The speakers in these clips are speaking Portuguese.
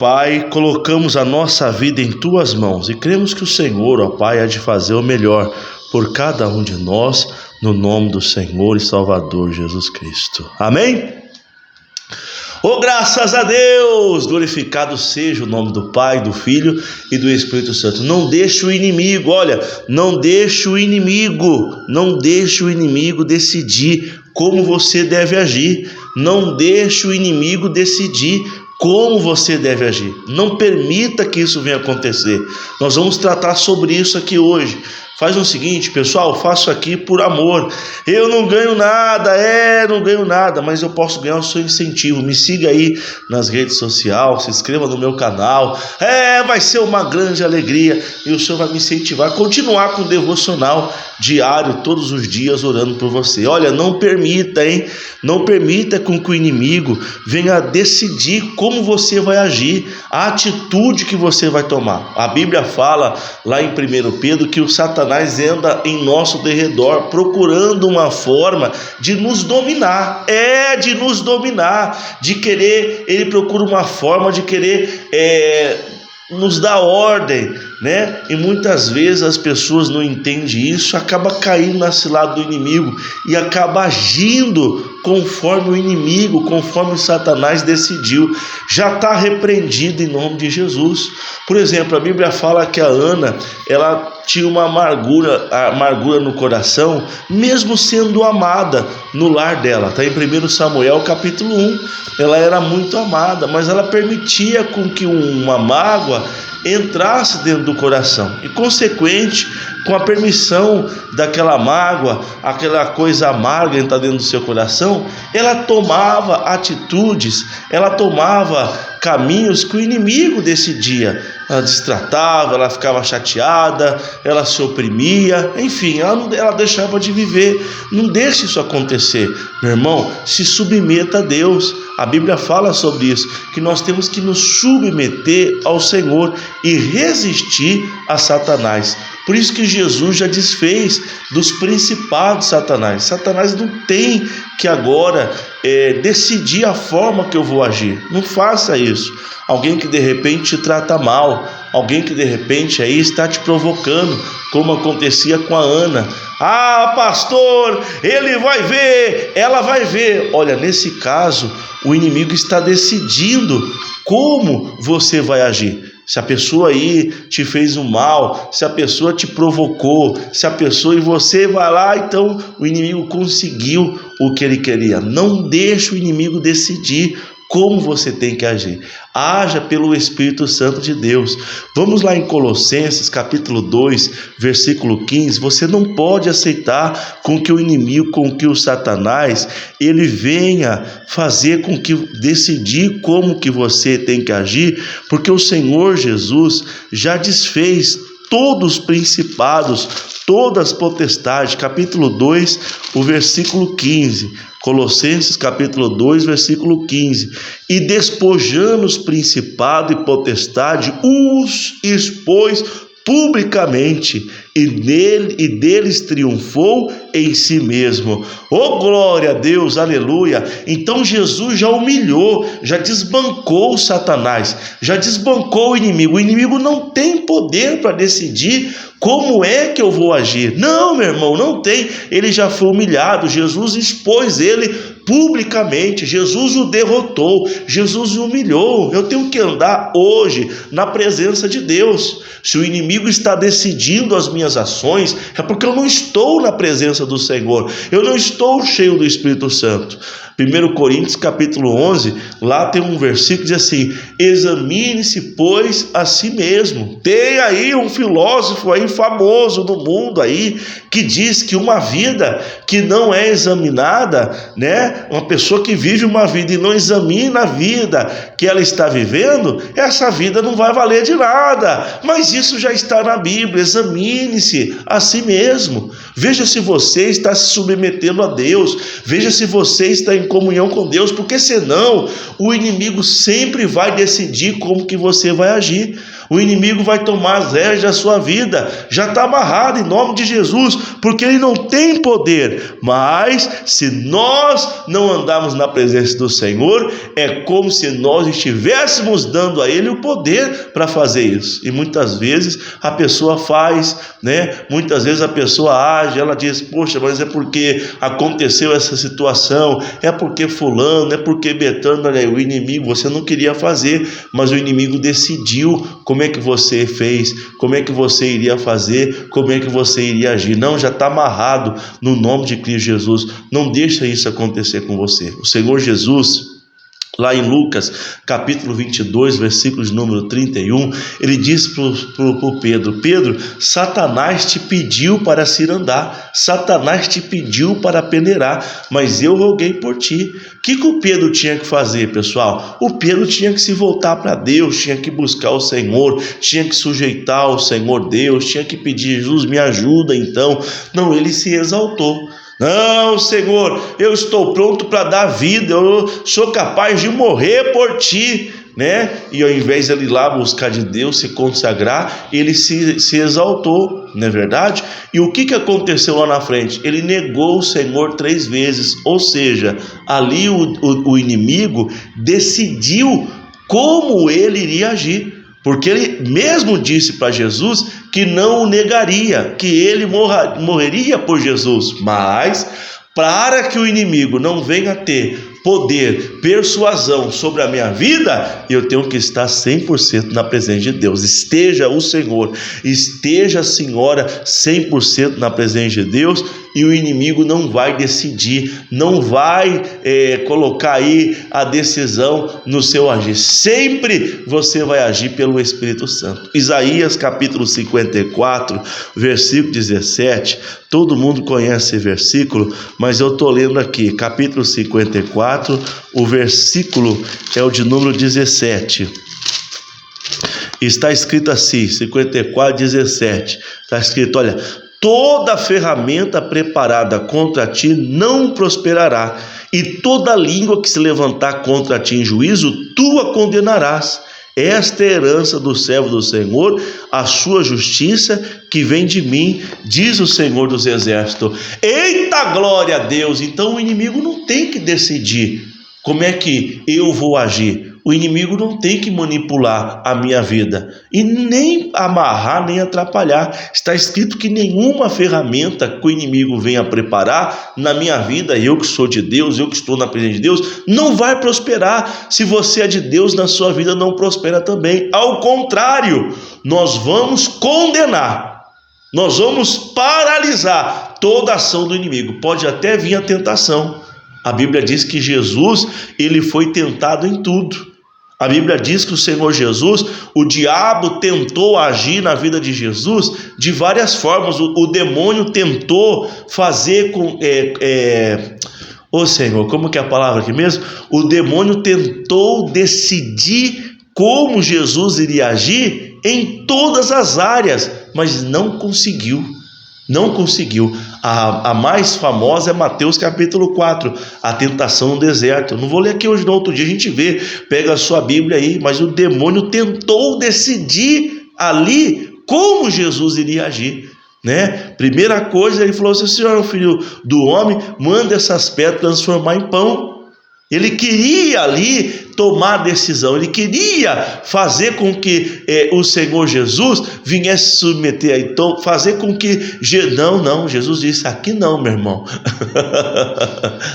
Pai, colocamos a nossa vida em Tuas mãos e cremos que o Senhor, ó Pai, há de fazer o melhor por cada um de nós, no nome do Senhor e Salvador Jesus Cristo. Amém? Oh, graças a Deus! Glorificado seja o nome do Pai, do Filho e do Espírito Santo. Não deixe o inimigo, não deixe o inimigo decidir como você deve agir. Não deixe o inimigo decidir como você deve agir. Não permita que isso venha acontecer. Nós vamos tratar sobre isso aqui hoje. Faz o seguinte, pessoal, faço aqui por amor. Eu não ganho nada, mas eu posso ganhar o seu incentivo. Me siga aí nas redes sociais, se inscreva no meu canal. Vai ser uma grande alegria e o Senhor vai me incentivar a continuar com o devocional diário, todos os dias, orando por você. Não permita, não permita com que o inimigo venha decidir como você vai agir, a atitude que você vai tomar. A Bíblia fala lá em 1 Pedro que o Satanás anda em nosso derredor procurando uma forma de nos dominar, ele procura uma forma de querer nos dar ordem, né? E muitas vezes as pessoas não entendem isso, acaba caindo na cilada do inimigo e acaba agindo conforme o inimigo, conforme Satanás decidiu. Já está repreendido em nome de Jesus. Por exemplo, a Bíblia fala que a Ana, ela tinha uma amargura no coração, mesmo sendo amada no lar dela. Está em 1 Samuel capítulo 1. Ela era muito amada, mas ela permitia com que uma mágoa entrasse dentro do coração e, consequente, com a permissão daquela mágoa, aquela coisa amarga entrar dentro do seu coração, ela tomava atitudes, ela tomava caminhos que o inimigo decidia. Ela destratava, ela ficava chateada, ela se oprimia, enfim, ela deixava de viver. Não deixe isso acontecer, meu irmão. Se submeta a Deus. A Bíblia fala sobre isso, que nós temos que nos submeter ao Senhor e resistir a Satanás. Por isso que Jesus já desfez dos principados de Satanás. Satanás não tem que agora decidir a forma que eu vou agir. Não faça isso. Alguém que de repente te trata mal, alguém que de repente aí está te provocando, como acontecia com a Ana. Pastor, ele vai ver, ela vai ver. Nesse caso, o inimigo está decidindo como você vai agir. Se a pessoa aí te fez um mal, se a pessoa te provocou, e você vai lá, então o inimigo conseguiu o que ele queria. Não deixe o inimigo decidir como você tem que agir. Haja pelo Espírito Santo de Deus. Vamos lá em Colossenses capítulo 2, versículo 15. Você não pode aceitar com que o inimigo, com que o Satanás, ele venha fazer com que decidir como que você tem que agir, porque o Senhor Jesus já desfez todos os principados, todas as potestades. Capítulo 2, o versículo 15. Colossenses capítulo 2, versículo 15. E despojando os principados e potestade, os expôs publicamente, e deles triunfou em si mesmo. Glória a Deus, aleluia. Então Jesus já humilhou, já desbancou Satanás, já desbancou o inimigo. O inimigo não tem poder para decidir como é que eu vou agir. Não, meu irmão, não tem. Ele já foi humilhado, Jesus expôs ele publicamente, Jesus o derrotou, Jesus o humilhou. Eu tenho que andar hoje na presença de Deus. Se o inimigo está decidindo as minhas ações, é porque eu não estou na presença do Senhor, eu não estou cheio do Espírito Santo. 1 Coríntios capítulo 11, lá tem um versículo que diz assim: examine-se, pois, a si mesmo. Tem aí um filósofo aí famoso no mundo aí, que diz que uma vida que não é examinada, né? Uma pessoa que vive uma vida e não examina a vida que ela está vivendo, essa vida não vai valer de nada. Mas isso já está na Bíblia. Examine-se a si mesmo. Veja se você está se submetendo a Deus. Veja se você está em comunhão com Deus, porque senão o inimigo sempre vai decidir como que você vai agir. O inimigo vai tomar as rédeas da sua vida. Já está amarrado em nome de Jesus, porque ele não tem poder. Mas se nós não andarmos na presença do Senhor, é como se nós estivéssemos dando a ele o poder para fazer isso. E muitas vezes a pessoa faz, né? Muitas vezes a pessoa age, ela diz: poxa, mas é porque aconteceu essa situação, é porque fulano, é porque Betânia. Olha aí, o inimigo, você não queria fazer, mas o inimigo decidiu como é que você fez, como é que você iria fazer, como é que você iria agir. Não, já está amarrado no nome de Cristo Jesus. Não deixa isso acontecer com você. O Senhor Jesus, lá em Lucas, capítulo 22, versículo de número 31, ele diz para o Pedro: Pedro, Satanás te pediu para se andar, Satanás te pediu para peneirar, mas eu roguei por ti. O que o Pedro tinha que fazer, pessoal? O Pedro tinha que se voltar para Deus, tinha que buscar o Senhor, tinha que sujeitar ao Senhor Deus, tinha que pedir: Jesus, me ajuda então. Não, ele se exaltou. Não, Senhor, eu estou pronto para dar vida, eu sou capaz de morrer por ti, né? E ao invés de ele ir lá buscar de Deus, se consagrar, ele se exaltou, não é verdade? E o que aconteceu lá na frente? Ele negou o Senhor 3 vezes, ou seja, ali o inimigo decidiu como ele iria agir. Porque ele mesmo disse para Jesus que não o negaria, que ele morreria por Jesus. Mas para que o inimigo não venha ter poder, persuasão sobre a minha vida, eu tenho que estar 100% na presença de Deus. Esteja o Senhor, esteja a senhora 100% na presença de Deus, e o inimigo não vai decidir, não vai colocar aí a decisão no seu agir. Sempre você vai agir pelo Espírito Santo. Isaías capítulo 54, versículo 17, todo mundo conhece esse versículo, mas eu estou lendo aqui, capítulo 54, o versículo é o de número 17. Está escrito assim, 54, 17, está escrito: olha, toda ferramenta preparada contra ti não prosperará, e toda língua que se levantar contra ti em juízo, tu a condenarás. Esta é a herança do servo do Senhor, a sua justiça que vem de mim, diz o Senhor dos Exércitos. Eita, glória a Deus! Então o inimigo não tem que decidir como é que eu vou agir. O inimigo não tem que manipular a minha vida e nem amarrar, nem atrapalhar. Está escrito que nenhuma ferramenta que o inimigo venha preparar na minha vida, eu que sou de Deus, eu que estou na presença de Deus, não vai prosperar. Se você é de Deus, na sua vida não prospera também. Ao contrário, nós vamos condenar, nós vamos paralisar toda a ação do inimigo. Pode até vir a tentação. A Bíblia diz que Jesus, ele foi tentado em tudo. A Bíblia diz que o Senhor Jesus, o diabo tentou agir na vida de Jesus de várias formas. O demônio tentou fazer com... Ô Senhor, como que é a palavra aqui mesmo? O demônio tentou decidir como Jesus iria agir em todas as áreas, mas não conseguiu. Não conseguiu. A mais famosa é Mateus capítulo 4, a tentação no deserto. Eu não vou ler aqui hoje, não, outro dia a gente vê, pega a sua Bíblia aí, mas o demônio tentou decidir ali como Jesus iria agir, né? Primeira coisa, ele falou assim: Senhor, filho do homem, manda essas pedras transformar em pão. Ele queria ali tomar a decisão, ele queria fazer com que o Senhor Jesus viesse submeter aí, então fazer com que... Não, Jesus disse: aqui não, meu irmão,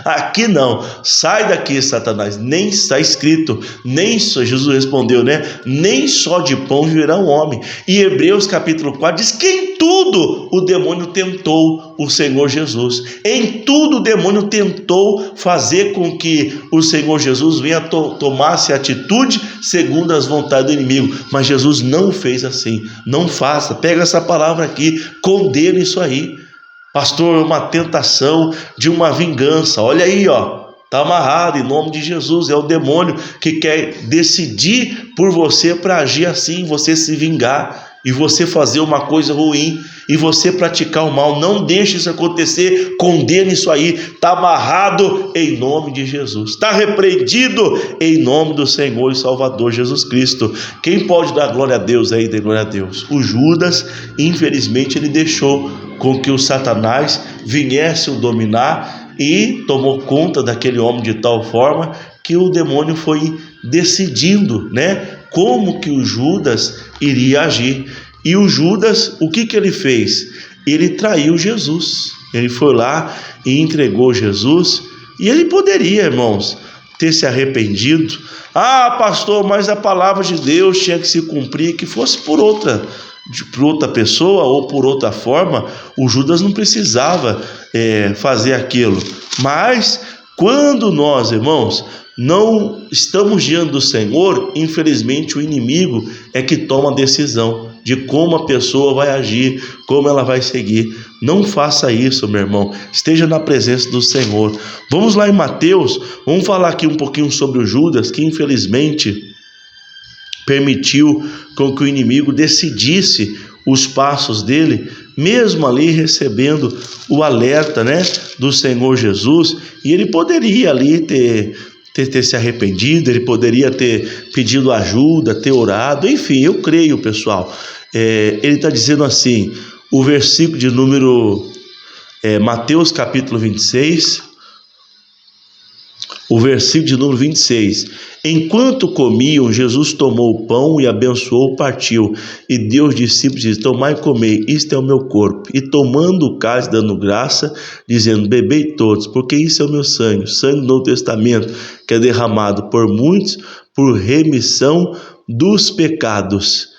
aqui não, sai daqui, Satanás, nem está escrito, nem só, Jesus respondeu, né? Nem só de pão viverá um homem. E Hebreus capítulo 4 diz que em tudo o demônio tentou o Senhor Jesus, em tudo o demônio tentou fazer com que o Senhor Jesus venha tomasse atitude segundo as vontades do inimigo, mas Jesus não fez assim. Não faça, pega essa palavra aqui, condena isso aí. Pastor, é uma tentação de uma vingança, olha aí, ó, está amarrado em nome de Jesus. É o demônio que quer decidir por você para agir assim, você se vingar. e você fazer uma coisa ruim, e você praticar o mal. Não deixe isso acontecer, condene isso aí, está amarrado em nome de Jesus, está repreendido em nome do Senhor e Salvador Jesus Cristo. Quem pode dar glória a Deus aí? Dê glória a Deus. O Judas, infelizmente, ele deixou com que o Satanás viesse o dominar e tomou conta daquele homem de tal forma que o demônio foi decidindo, né, como que o Judas iria agir. E o Judas, o que ele fez? Ele traiu Jesus. Ele foi lá e entregou Jesus. E ele poderia, irmãos, ter se arrependido. Ah, pastor, mas a palavra de Deus tinha que se cumprir, que fosse por outra pessoa ou por outra forma. O Judas não precisava fazer aquilo. Mas quando nós, irmãos, não estamos diante do Senhor, infelizmente o inimigo é que toma a decisão de como a pessoa vai agir, como ela vai seguir. Não faça isso, meu irmão. Esteja na presença do Senhor. Vamos lá em Mateus, vamos falar aqui um pouquinho sobre o Judas, que infelizmente permitiu com que o inimigo decidisse os passos dele, mesmo ali recebendo o alerta, né, do Senhor Jesus. E ele poderia ali ter se arrependido, ele poderia ter pedido ajuda, ter orado, enfim, eu creio, pessoal. Ele está dizendo assim, o versículo de número Mateus capítulo 26, o versículo de número 26. Enquanto comiam, Jesus tomou o pão e abençoou, partiu, e deu aos discípulos, disse: tomai e comei, isto é o meu corpo. E tomando o cálice, dando graça, dizendo: bebei todos, porque isso é o meu sangue, o sangue do Novo Testamento, que é derramado por muitos, por remissão dos pecados.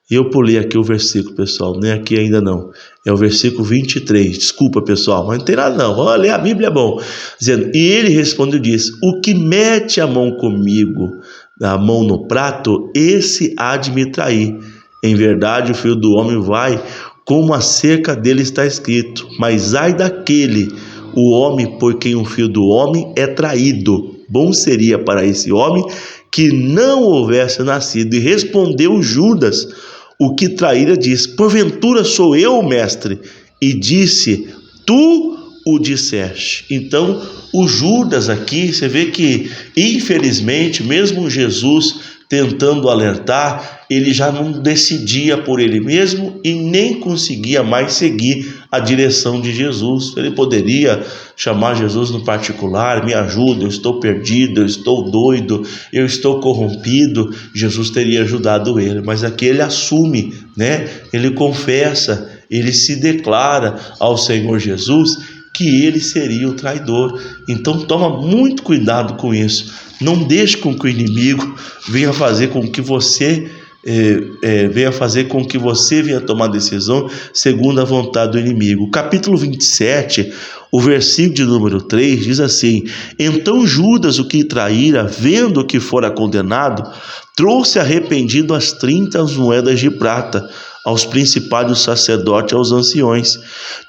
E eu pulei aqui o versículo, pessoal, nem aqui ainda não. É o versículo 23, desculpa, pessoal, mas não tem nada não, vamos ler a Bíblia, é bom. Dizendo: e ele respondeu e disse: o que mete a mão comigo, a mão no prato, esse há de me trair. Em verdade, o Filho do Homem vai, como acerca dele está escrito. Mas ai daquele, o homem por quem o Filho do Homem é traído. Bom seria para esse homem que não houvesse nascido. E respondeu Judas, o que traíra, disse: porventura sou eu, mestre? E disse: tu o disseste. Então, o Judas aqui, você vê que, infelizmente, mesmo Jesus tentando alertar, ele já não decidia por ele mesmo e nem conseguia mais seguir a direção de Jesus. Ele poderia chamar Jesus no particular: me ajuda, eu estou perdido, eu estou doido, eu estou corrompido. Jesus teria ajudado ele, mas aqui ele assume, né? Ele confessa, ele se declara ao Senhor Jesus que ele seria o traidor. Então toma muito cuidado com isso. Não deixe com que o inimigo venha fazer com que você venha tomar decisão segundo a vontade do inimigo. O capítulo 27, o versículo de número 3 diz assim: então Judas, o que traíra, vendo que fora condenado, trouxe arrependido as 30 moedas de prata aos principais dos sacerdotes e aos anciões,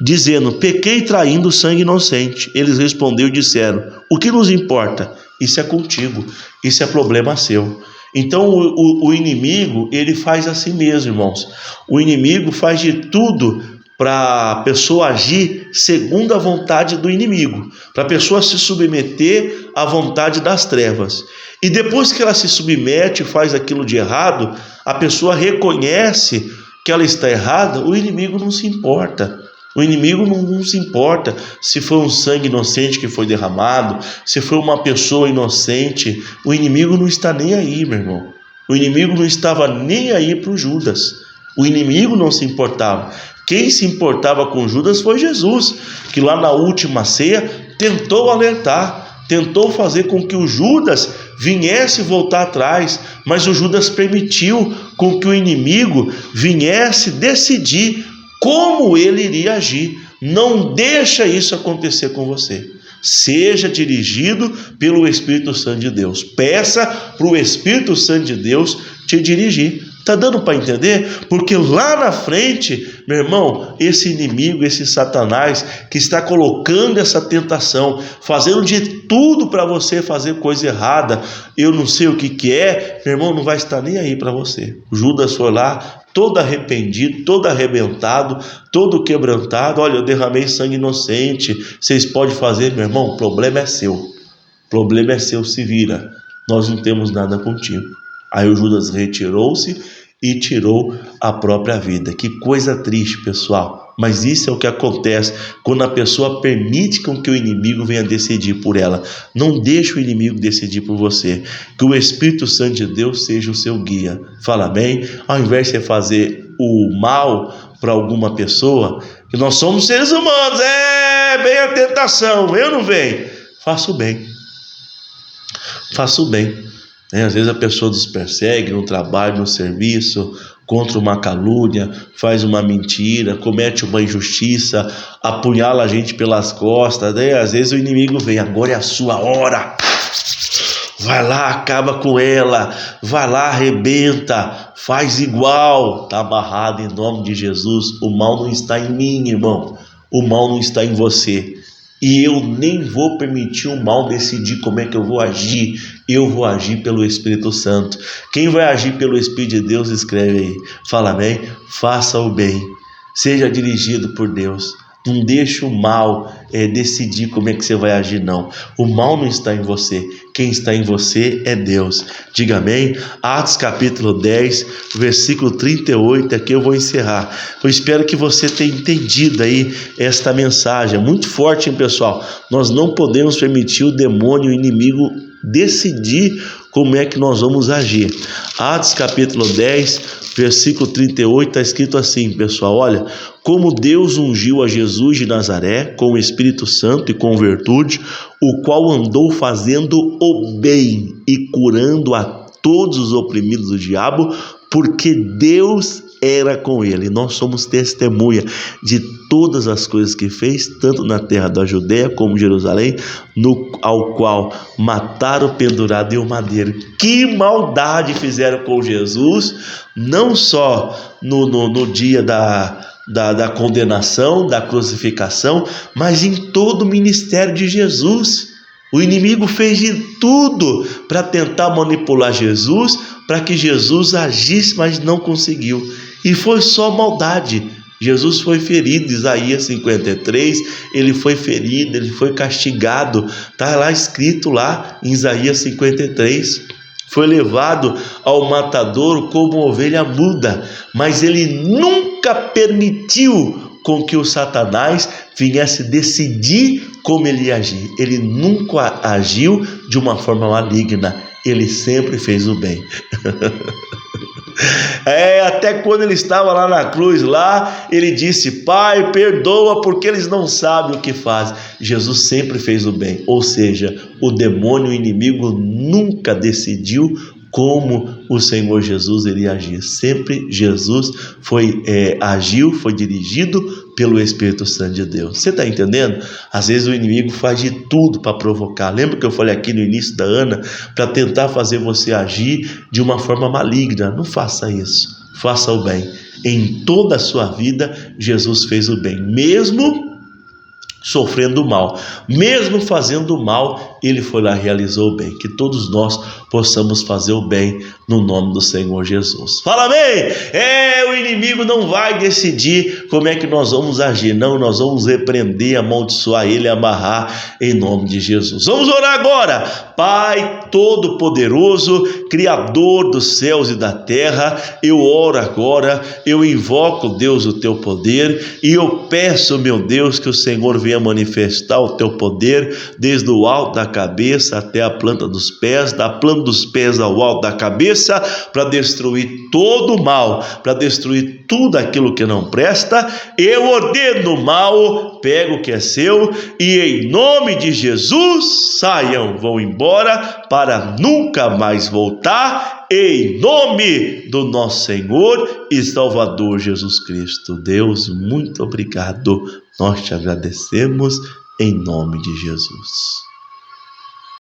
dizendo: pequei traindo sangue inocente. Eles responderam e disseram: o que nos importa? Isso é contigo, isso é problema seu. Então o inimigo, ele faz assim mesmo, irmãos. O inimigo faz de tudo para a pessoa agir segundo a vontade do inimigo, para a pessoa se submeter à vontade das trevas. E depois que ela se submete e faz aquilo de errado, a pessoa reconhece que ela está errada, o inimigo não se importa. O inimigo não se importa se foi um sangue inocente que foi derramado, se foi uma pessoa inocente. O inimigo não está nem aí, meu irmão. O inimigo não estava nem aí para o Judas. O inimigo não se importava. Quem se importava com Judas foi Jesus, que lá na última ceia tentou alertar, tentou fazer com que o Judas viesse voltar atrás, mas o Judas permitiu com que o inimigo viesse decidir como ele iria agir. Não deixa isso acontecer com você. Seja dirigido pelo Espírito Santo de Deus. Peça para o Espírito Santo de Deus te dirigir. Tá dando para entender? Porque lá na frente, meu irmão, esse inimigo, esse Satanás que está colocando essa tentação, fazendo de tudo para você fazer coisa errada, eu não sei o que é, meu irmão, não vai estar nem aí para você. Judas foi lá, todo arrependido, todo arrebentado, todo quebrantado. Olha, eu derramei sangue inocente, vocês podem fazer, meu irmão, o problema é seu. O problema é seu, se vira. Nós não temos nada contigo. Aí o Judas retirou-se e tirou a própria vida. Que coisa triste, pessoal. Mas isso é o que acontece quando a pessoa permite com que o inimigo venha decidir por ela. Não deixe o inimigo decidir por você. Que o Espírito Santo de Deus seja o seu guia. Fala amém? Ao invés de você fazer o mal para alguma pessoa, que nós somos seres humanos, vem a tentação, eu não venho. Faça o bem. Faça o bem. Às vezes a pessoa nos persegue no trabalho, no serviço, contra uma calúnia, faz uma mentira, comete uma injustiça, apunhala a gente pelas costas, às vezes o inimigo vem, agora é a sua hora, vai lá, acaba com ela, vai lá, arrebenta, faz igual, está amarrado em nome de Jesus. O mal não está em mim, irmão, o mal não está em você. E eu nem vou permitir o mal decidir como é que eu vou agir. Eu vou agir pelo Espírito Santo. Quem vai agir pelo Espírito de Deus, escreve aí. Fala bem, faça o bem. Seja dirigido por Deus. Não deixe o mal decidir como é que você vai agir, não. O mal não está em você. Quem está em você é Deus. Diga amém. Atos capítulo 10, versículo 38. Aqui eu vou encerrar. Eu espero que você tenha entendido aí esta mensagem. É muito forte, hein, pessoal? Nós não podemos permitir o demônio, o inimigo, decidir como é que nós vamos agir. Atos capítulo 10, versículo 38, está escrito assim, pessoal, olha: como Deus ungiu a Jesus de Nazaré com o Espírito Santo e com virtude, o qual andou fazendo o bem e curando a todos os oprimidos do diabo, porque Deus era com ele. Nós somos testemunha de todas as coisas que fez, tanto na terra da Judéia como em Jerusalém, ao qual mataram, pendurado em um madeiro. Que maldade fizeram com Jesus, não só no dia da condenação, da crucificação, mas em todo o ministério de Jesus. O inimigo fez de tudo para tentar manipular Jesus, para que Jesus agisse, mas não conseguiu. E foi só maldade. Jesus foi ferido, Isaías 53, ele foi ferido, ele foi castigado. Está lá escrito lá em Isaías 53. Foi levado ao matadouro como ovelha muda, mas ele nunca permitiu com que o Satanás viesse decidir como ele ia agir. Ele nunca agiu de uma forma maligna, ele sempre fez o bem. Até quando ele estava lá na cruz, ele disse: Pai, perdoa porque eles não sabem o que fazem. Jesus sempre fez o bem, ou seja, o demônio, o inimigo, nunca decidiu como o Senhor Jesus iria agir. Sempre Jesus agiu, foi dirigido pelo Espírito Santo de Deus. Você está entendendo? Às vezes o inimigo faz de tudo para provocar. Lembra que eu falei aqui no início da Ana? Para tentar fazer você agir de uma forma maligna. Não faça isso. Faça o bem. Em toda a sua vida, Jesus fez o bem. Mesmo sofrendo mal, mesmo fazendo o mal, ele foi lá e realizou o bem. Que todos nós possamos fazer o bem no nome do Senhor Jesus. Fala bem! O inimigo não vai decidir como é que nós vamos agir, não. Nós vamos repreender, amaldiçoar ele, amarrar em nome de Jesus. Vamos orar agora. Pai Todo-Poderoso, Criador dos céus e da terra, eu oro agora, eu invoco, Deus, o teu poder, e eu peço, meu Deus, que o Senhor venha manifestar o teu poder desde o alto da cabeça até a planta dos pés, da planta dos pés ao alto da cabeça, para destruir todo o mal, para destruir tudo aquilo que não presta. Eu ordeno o mal, pego o que é seu, e em nome de Jesus saiam, vão embora para nunca mais voltar, em nome do nosso Senhor e Salvador Jesus Cristo. Deus, muito obrigado, nós te agradecemos em nome de Jesus.